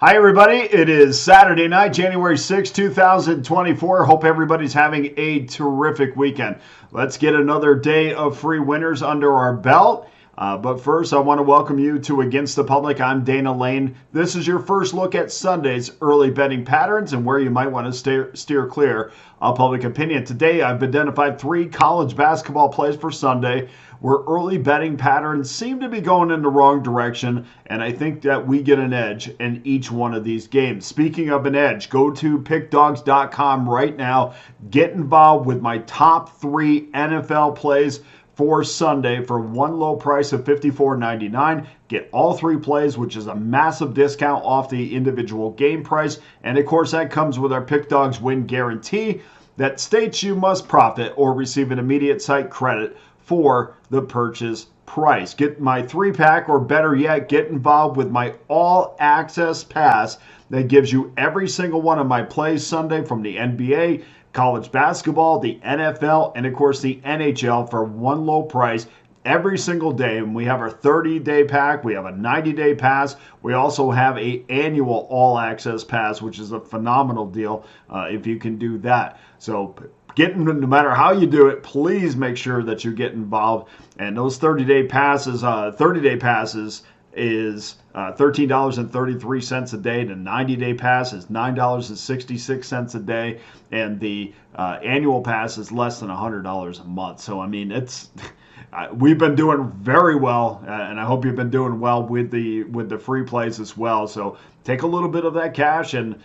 Hi, everybody. It is Saturday night, January 6, 2024. Hope everybody's having a terrific weekend. Let's get another day of free winners under our belt. But first, I want to welcome you to Against the Public. I'm Dana Lane. This is your first look at Sunday's early betting patterns and where you might want to steer clear of public opinion. Today, I've identified 3 college basketball plays for Sunday where early betting patterns seem to be going in the wrong direction, and I think that we get an edge in each one of these games. Speaking of an edge, go to pickdawgz.com right now. Get involved with my top 3 NFL plays for Sunday for one low price of $54.99. Get all 3 plays, which is a massive discount off the individual game price. And of course, that comes with our Pick Dawgz win guarantee that states you must profit or receive an immediate site credit for the purchase price. Get my 3-pack, or better yet, get involved with my all-access pass that gives you every single one of my plays Sunday from the NBA, college basketball, the NFL, and of course the NHL for one low price every single day. And we have our 30-day pack, we have a 90-day pass, we also have a annual all-access pass, which is a phenomenal deal if you can do that. So no matter how you do it, please make sure that you get involved. And those 30-day passes is $13.33 a day. The 90-day pass is $9.66 a day, and the annual pass is less than $100 a month. So I mean, we've been doing very well, and I hope you've been doing well with the free plays as well. So take a little bit of that cash and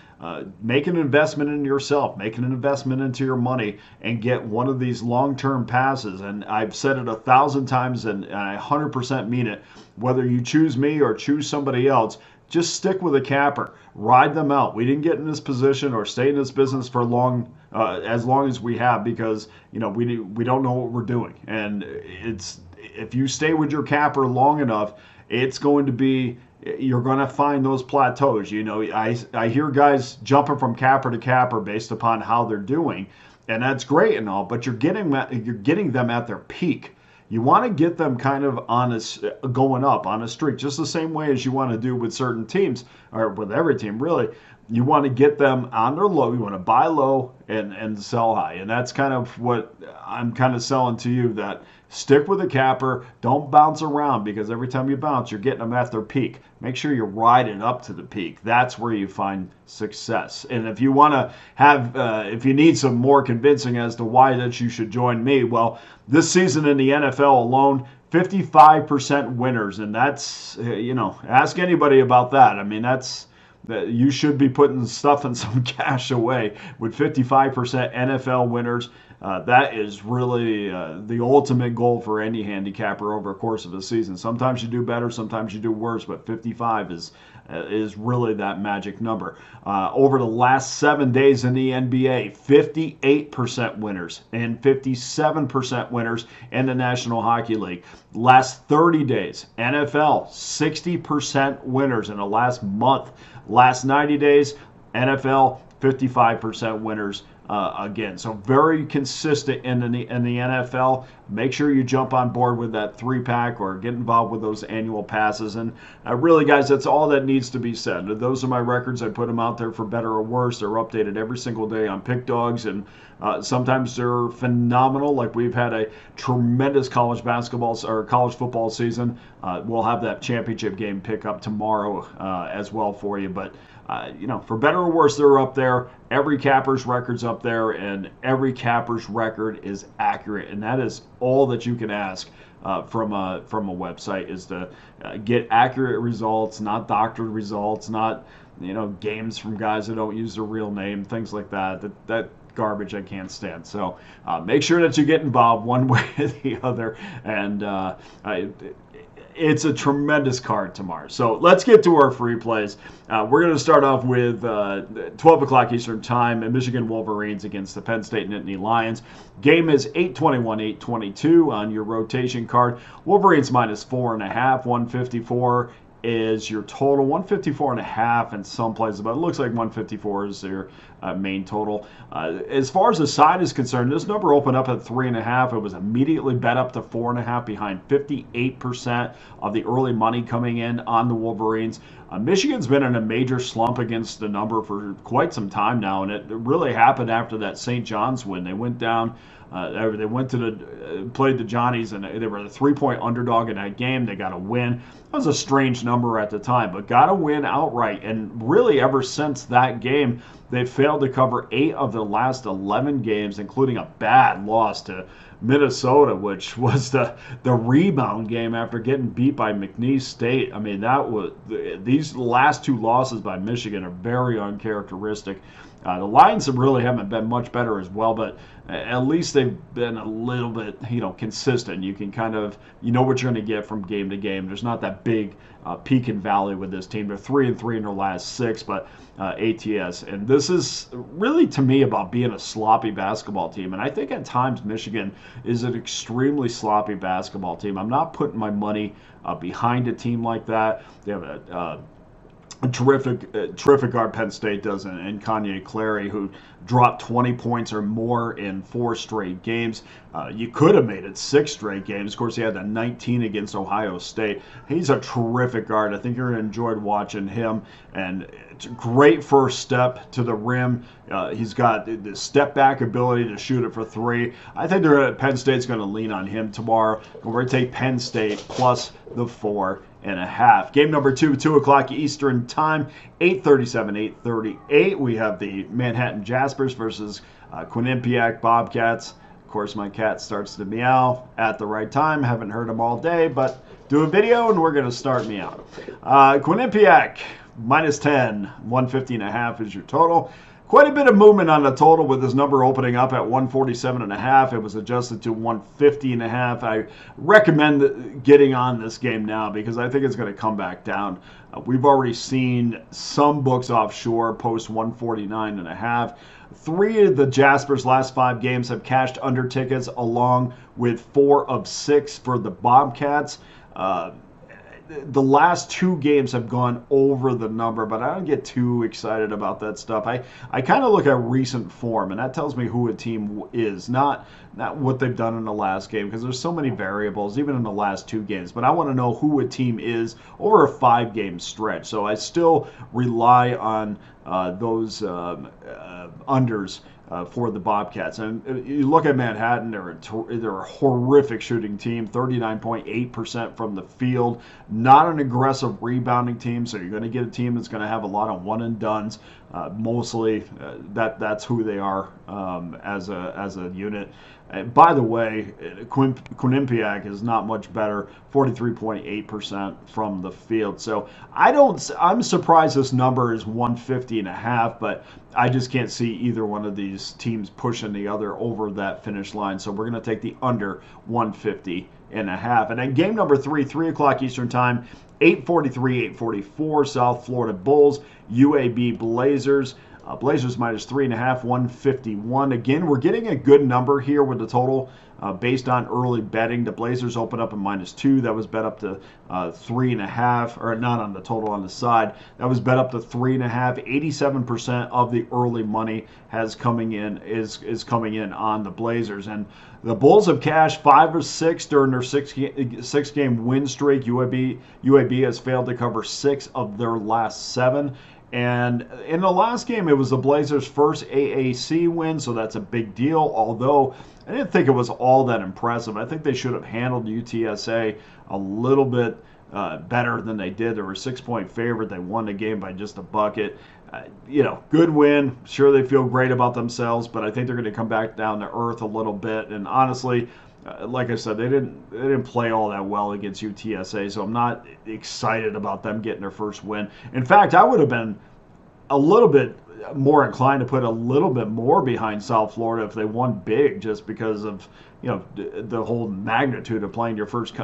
make an investment in yourself, make an investment into your money, and get one of these long-term passes. And I've said it 1,000 times, and I 100% mean it. Whether you choose me or choose somebody else, just stick with a capper. Ride them out. We didn't get in this position or stay in this business for as long as we have because we don't know what we're doing. And if you stay with your capper long enough, you're going to find those plateaus. I hear guys jumping from capper to capper based upon how they're doing, and that's great and all, but you're getting them at their peak. You want to get them kind of going up on a streak, just the same way as you want to do with certain teams, or with every team, really. You want to get them on their low. You want to buy low and sell high. And that's kind of what I'm kind of selling to you, that stick with the capper. Don't bounce around, because every time you bounce, you're getting them at their peak. Make sure you're riding up to the peak. That's where you find success. And if you want to if you need some more convincing as to why that you should join me, well, this season in the NFL alone, 55% winners. And that's, ask anybody about that. I mean, you should be putting stuff and some cash away with 55% NFL winners. That is really the ultimate goal for any handicapper over a course of a season. Sometimes you do better, sometimes you do worse, but 55 is really that magic number. Over the last 7 days in the NBA, 58% winners and 57% winners in the National Hockey League. Last 30 days, NFL, 60% winners in the last month. Last 90 days, NFL, 55% winners again. So very consistent in the NFL. Make sure you jump on board with that 3-pack or get involved with those annual passes. And really, guys, that's all that needs to be said. Those are my records. I put them out there for better or worse. They're updated every single day on Pick Dawgz, and sometimes they're phenomenal. Like, we've had a tremendous college basketball or college football season. We'll have that championship game pick up tomorrow as well for you. But for better or worse, they're up there. Every capper's record's up there, and every capper's record is accurate. And that is all that you can ask from a website, is to get accurate results, not doctored results, not games from guys that don't use their real name, things like that. That garbage I can't stand. So make sure that you get involved one way or the other, and it's a tremendous card tomorrow. So let's get to our free plays. We're going to start off with 12 o'clock Eastern Time, and Michigan Wolverines against the Penn State Nittany Lions. Game is 821, 822 on your rotation card. Wolverines minus 4.5, 154 is your total. 154.5 in some places, but it looks like 154 is their main total. As far as the side is concerned, this number opened up at 3.5. It was immediately bet up to 4.5 behind 58% of the early money coming in on the Wolverines. Michigan's been in a major slump against the number for quite some time now, and it really happened after that St. John's win. They went down. They went to played the Johnnies, and they were the 3-point underdog in that game. They got a win. That was a strange number at the time, but got a win outright. And really, ever since that game, they failed to cover 8 of the last 11 games, including a bad loss to Minnesota, which was the rebound game after getting beat by McNeese State. I mean, these last 2 losses by Michigan are very uncharacteristic. The Lions haven't been much better as well, but at least they've been a little bit, consistent. You can kind of, what you're going to get from game to game. There's not that big peak and valley with this team. They're 3-3 in their last 6, but ATS. And this is really, to me, about being a sloppy basketball team. And I think at times Michigan is an extremely sloppy basketball team. I'm not putting my money behind a team like that. They have a terrific guard Penn State does, and Kanye Clary, who dropped 20 points or more in 4 straight games. You could have made it 6 straight games. Of course, he had that 19 against Ohio State. He's a terrific guard. I think you're going to enjoy watching him. And it's a great first step to the rim. He's got the step back ability to shoot it for 3. I think Penn State's going to lean on him tomorrow. We're going to take Penn State plus the 4.5. Game number 2, 2 o'clock Eastern time, 8:37, 8:38. We have the Manhattan Jaspers versus Quinnipiac Bobcats. Of course, my cat starts to meow at the right time. Haven't heard him all day, but do a video and we're going to start meow. Quinnipiac -10, 150.5 is your total. Quite a bit of movement on the total with this number opening up at 147.5. It was adjusted to 150.5. I recommend getting on this game now because I think it's going to come back down. We've already seen some books offshore post 149.5. 3 of the Jaspers' last 5 games have cashed under tickets, along with 4 of 6 for the Bobcats. The last 2 games have gone over the number, but I don't get too excited about that stuff. I kind of look at recent form, and that tells me who a team is, not what they've done in the last game, because there's so many variables, even in the last 2 games. But I want to know who a team is over a 5-game stretch. So I still rely on those unders for the Bobcats. And you look at Manhattan, they're a horrific shooting team, 39.8% from the field, not an aggressive rebounding team, so you're going to get a team that's going to have a lot of one-and-dones. Mostly that's who they are as a unit. By the way, Quinnipiac is not much better, 43.8% from the field. So I'm surprised this number is 150.5, but I just can't see either one of these teams pushing the other over that finish line. So we're going to take the under 150.5. And then game number 3, 3 o'clock Eastern time, 8:43, 8:44, South Florida Bulls, UAB Blazers. Blazers -3.5, 151. Again, we're getting a good number here with the total based on early betting. The Blazers open up at -2. That was bet up to 3.5, or not on the total, on the side. That was bet up to 3.5. 87% of the early money is coming in on the Blazers. And the Bulls have cashed 5 or 6 during their 6-game win streak. UAB has failed to cover 6 of their last 7. And in the last game, it was the Blazers' first AAC win, so that's a big deal, although I didn't think it was all that impressive. I think they should have handled UTSA a little bit better than they did. They were a 6-point favorite. They won the game by just a bucket. Good win. Sure, they feel great about themselves, but I think they're going to come back down to earth a little bit. And honestly, like I said, they didn't play all that well against UTSA, so I'm not excited about them getting their first win. In fact, I would have been a little bit more inclined to put a little bit more behind South Florida if they won big, just because of the whole magnitude of playing your first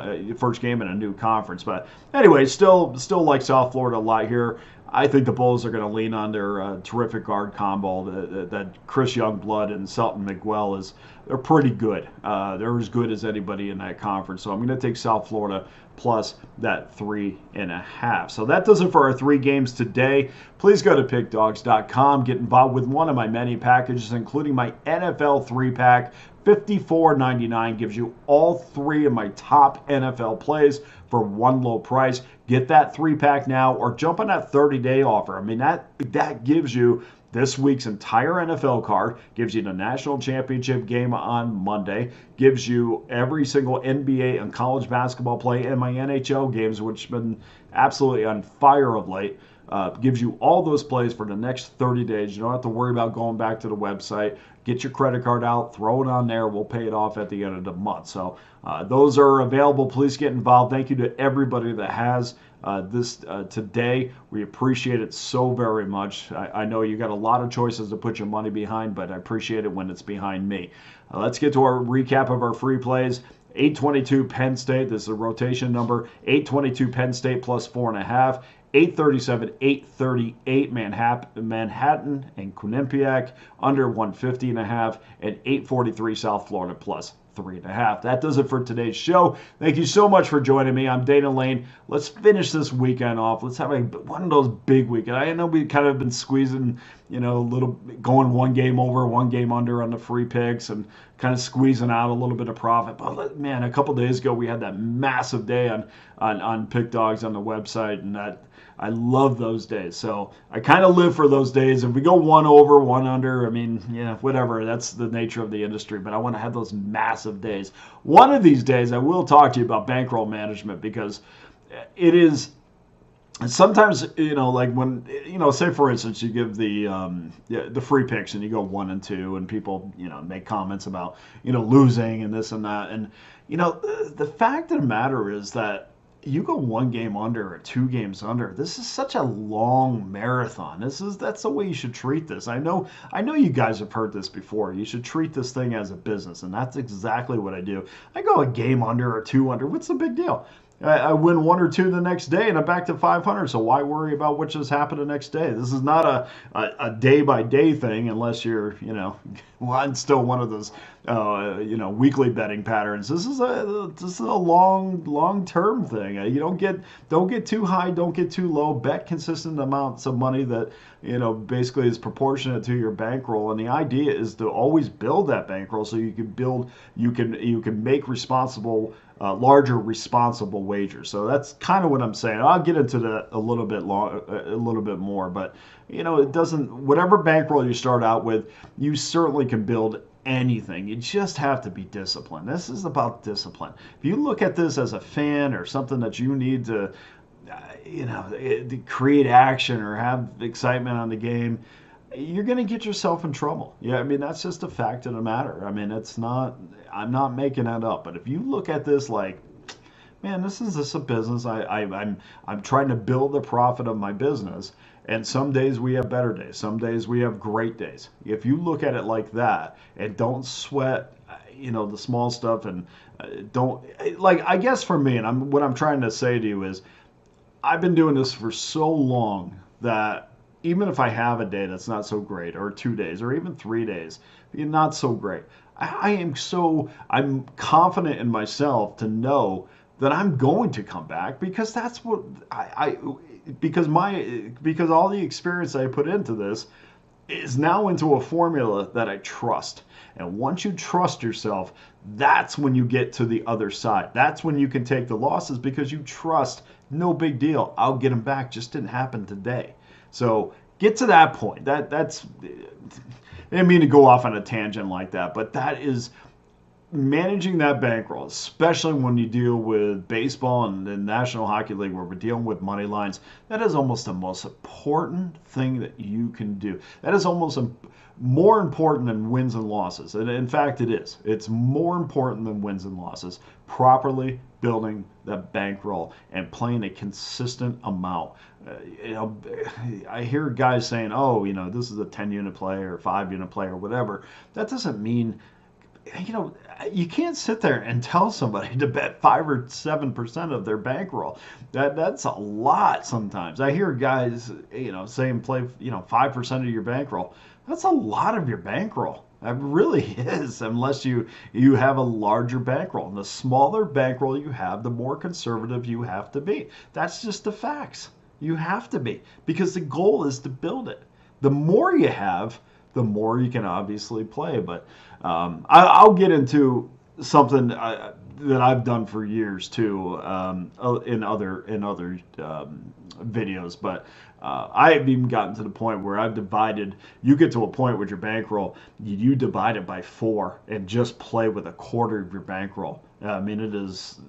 game in a new conference. But anyway, still like South Florida a lot here. I think the Bulls are going to lean on their terrific guard combo. That Chris Youngblood and Selton Miguel they're pretty good. They're as good as anybody in that conference. So I'm going to take South Florida plus that 3.5. So that does it for our 3 games today. Please go to pickdawgz.com. Get involved with one of my many packages, including my NFL 3-pack, $54.99 gives you all 3 of my top NFL plays for one low price. Get that 3-pack now or jump on that 30-day offer. I mean, that gives you this week's entire NFL card, gives you the national championship game on Monday, gives you every single NBA and college basketball play and my NHL games, which have been absolutely on fire of late. Gives you all those plays for the next 30 days. You don't have to worry about going back to the website. Get your credit card out, throw it on there. We'll pay it off at the end of the month. So those are available. Please get involved. Thank you to everybody that has this today. We appreciate it so very much. I know you got a lot of choices to put your money behind, but I appreciate it when it's behind me. Let's get to our recap of our free plays. 822 Penn State. This is a rotation number. 822 Penn State plus 4.5. 837, 838 Manhattan and Quinnipiac under 150.5, and 843 South Florida plus 3.5. That does it for today's show. Thank you so much for joining me. I'm Dana Lane. Let's finish this weekend off. Let's have one of those big weekends. I know we kind of been squeezing, a little, going one game over, one game under on the free picks and kind of squeezing out a little bit of profit. But man, a couple days ago we had that massive day on Pick Dawgz on the website, and that I love those days. So I kind of live for those days. If we go one over, one under, I mean, whatever. That's the nature of the industry. But I want to have those massive days. One of these days, I will talk to you about bankroll management, because it is sometimes, like when, say for instance, you give the free picks and you go 1 and 2, and people, make comments about, losing and this and that. And, the fact of the matter is that you go 1 game under or 2 games under. This is such a long marathon. That's the way you should treat this. I know you guys have heard this before. You should treat this thing as a business, and that's exactly what I do. I go a game under or 2 under. What's the big deal? I win 1 or 2 the next day, and I'm back to 500. So why worry about what just happened the next day? This is not a day-by-day thing, unless you're, well, I'm still one of those, weekly betting patterns. This is a long-term thing. You don't get too high, don't get too low. Bet consistent amounts of money that, basically is proportionate to your bankroll. And the idea is to always build that bankroll so you can make responsible. Larger responsible wagers. So that's kind of what I'm saying. I'll get into that a little bit more, but it doesn't. Whatever bankroll you start out with, you certainly can build anything. You just have to be disciplined. This is about discipline. If you look at this as a fan or something that you need to, to create action or have excitement on the game, you're going to get yourself in trouble. Yeah, I mean, that's just a fact of the matter. I mean, I'm not making that up. But if you look at this like, man, this is a business. I'm trying to build the profit of my business. And some days we have better days. Some days we have great days. If you look at it like that and don't sweat, the small stuff, and don't, like, I guess for me, and what I'm trying to say to you is, I've been doing this for so long that even if I have a day that's not so great, or 2 days, or even 3 days, not so great, I'm confident in myself to know that I'm going to come back, because that's what because all the experience I put into this is now into a formula that I trust. And once you trust yourself, that's when you get to the other side. That's when you can take the losses, because you trust, no big deal, I'll get them back, just didn't happen today. So get to that point. That's I didn't mean to go off on a tangent like that, but that is managing that bankroll, especially when you deal with baseball and the National Hockey League, where we're dealing with money lines. That is almost the most important thing that you can do. That is almost more important than wins and losses. And in fact, it is. It's more important than wins and losses. Properly building the bankroll and playing a consistent amount. I hear guys saying, oh, this is a 10-unit play or 5-unit play or whatever. That doesn't mean, you can't sit there and tell somebody to bet 5 or 7% of their bankroll. That's a lot sometimes. I hear guys, saying play, 5% of your bankroll. That's a lot of your bankroll. It really is, unless you have a larger bankroll. And the smaller bankroll you have, the more conservative you have to be. That's just the facts. You have to be, because the goal is to build it. The more you have, the more you can obviously play. But I'll get into something that I've done for years too, in other videos. But I have even gotten to the point where I've divided. You get to a point with your bankroll, you divide it by 4 and just play with a quarter of your bankroll. I mean, it is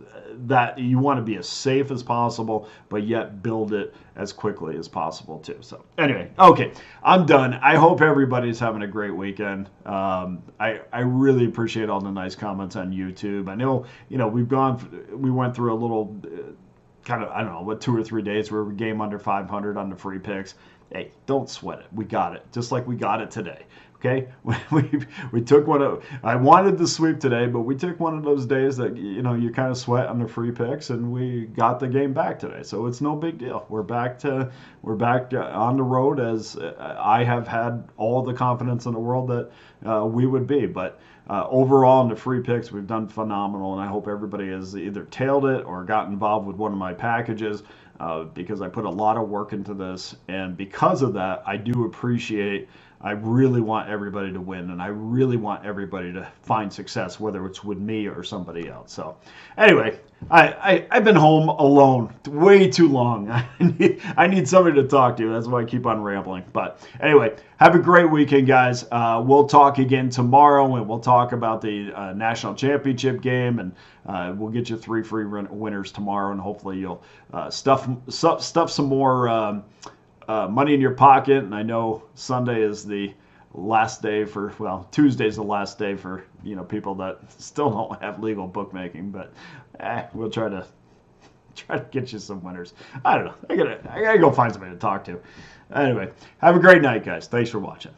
that you want to be as safe as possible, but yet build it as quickly as possible too. So anyway, okay, I'm done. I hope everybody's having a great weekend. I really appreciate all the nice comments on YouTube. I know, we went through a little kind of, I don't know, what, 2 or 3 days where we game under 500 on the free picks. Hey, don't sweat it. We got it, just like we got it today. Okay, we took one of. I wanted the sweep today, but we took one of those days that you kind of sweat on the free picks, and we got the game back today. So it's no big deal. We're back on the road, as I have had all the confidence in the world that we would be. But overall, in the free picks, we've done phenomenal, and I hope everybody has either tailed it or got involved with one of my packages. Because I put a lot of work into this, and because of that, I do appreciate. I really want everybody to win, and I really want everybody to find success, whether it's with me or somebody else. So, anyway, I've been home alone way too long. I need somebody to talk to. That's why I keep on rambling. But anyway, have a great weekend, guys. We'll talk again tomorrow, and we'll talk about the national championship game, and we'll get you 3 free winners tomorrow, and hopefully you'll stuff some more money in your pocket. And I know Sunday is the last day Tuesday's the last day for people that still don't have legal bookmaking, but we'll try to get you some winners. I don't know. I gotta go find somebody to talk to. Anyway, have a great night, guys. Thanks for watching.